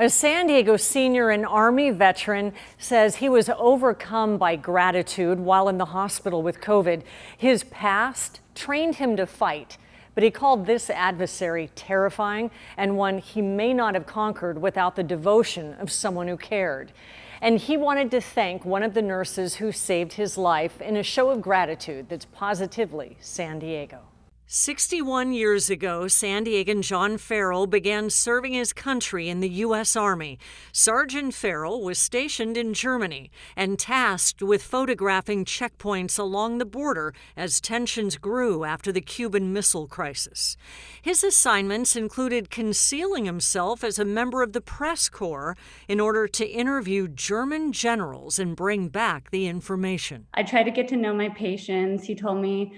A San Diego senior and Army veteran says he was overcome by gratitude while in the hospital with COVID. His past trained him to fight, but he called this adversary terrifying and one he may not have conquered without the devotion of someone who cared. And he wanted to thank one of the nurses who saved his life in a show of gratitude that's positively San Diego. 61 years ago, San Diegan John Farrell began serving his country in the U.S. Army. Sergeant Farrell was stationed in Germany and tasked with photographing checkpoints along the border as tensions grew after the Cuban Missile Crisis. His assignments included concealing himself as a member of the press corps in order to interview German generals and bring back the information. I tried to get to know my patients. He told me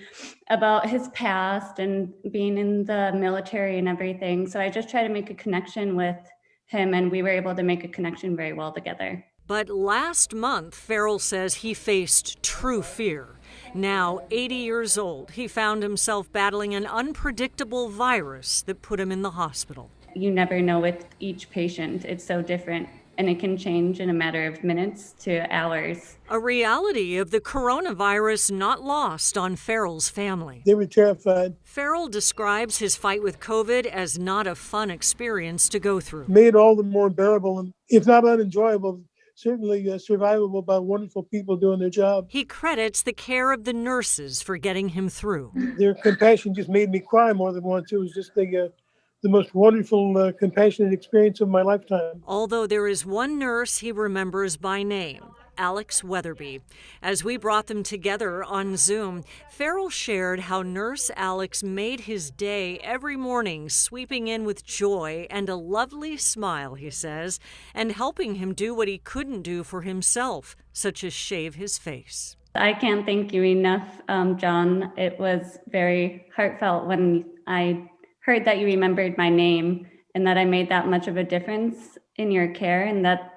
about his past and being in the military and everything. So I just tried to make a connection with him, and we were able to make a connection very well together. But last month, Farrell says he faced true fear. Now 80 years old, he found himself battling an unpredictable virus that put him in the hospital. You never know with each patient. It's so different, and it can change in a matter of minutes to hours. A reality of the coronavirus not lost on Farrell's family. They were terrified. Farrell describes his fight with COVID as not a fun experience to go through. Made all the more bearable, and if not unenjoyable, certainly survivable by wonderful people doing their job. He credits the care of the nurses for getting him through. Their compassion just made me cry more than once. It was just the most wonderful, compassionate experience of my lifetime. Although there is one nurse he remembers by name, Alex Weatherby. As we brought them together on Zoom, Farrell shared how Nurse Alex made his day every morning, sweeping in with joy and a lovely smile, he says, and helping him do what he couldn't do for himself, such as shave his face. I can't thank you enough, John. It was very heartfelt when I heard that you remembered my name and that I made that much of a difference in your care, and that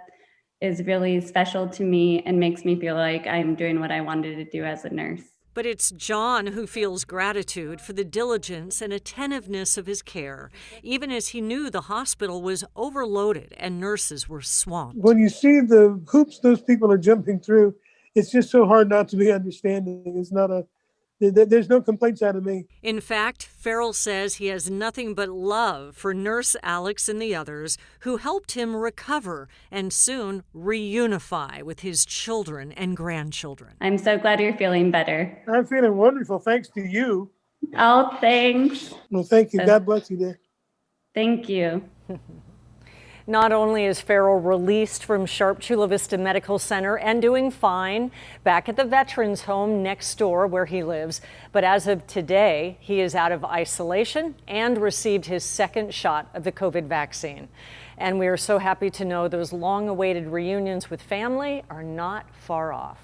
is really special to me and makes me feel like I'm doing what I wanted to do as a nurse. But it's John who feels gratitude for the diligence and attentiveness of his care, even as he knew the hospital was overloaded and nurses were swamped. When you see the hoops those people are jumping through, it's just so hard not to be understanding. There's no complaints out of me. In fact, Farrell says he has nothing but love for Nurse Alex and the others who helped him recover and soon reunify with his children and grandchildren. I'm so glad you're feeling better. I'm feeling wonderful, thanks to you. Oh, thanks. Well, thank you. God bless you there. Thank you. Not only is Farrell released from Sharp Chula Vista Medical Center and doing fine back at the veterans home next door where he lives, but as of today, he is out of isolation and received his second shot of the COVID vaccine. And we are so happy to know those long-awaited reunions with family are not far off.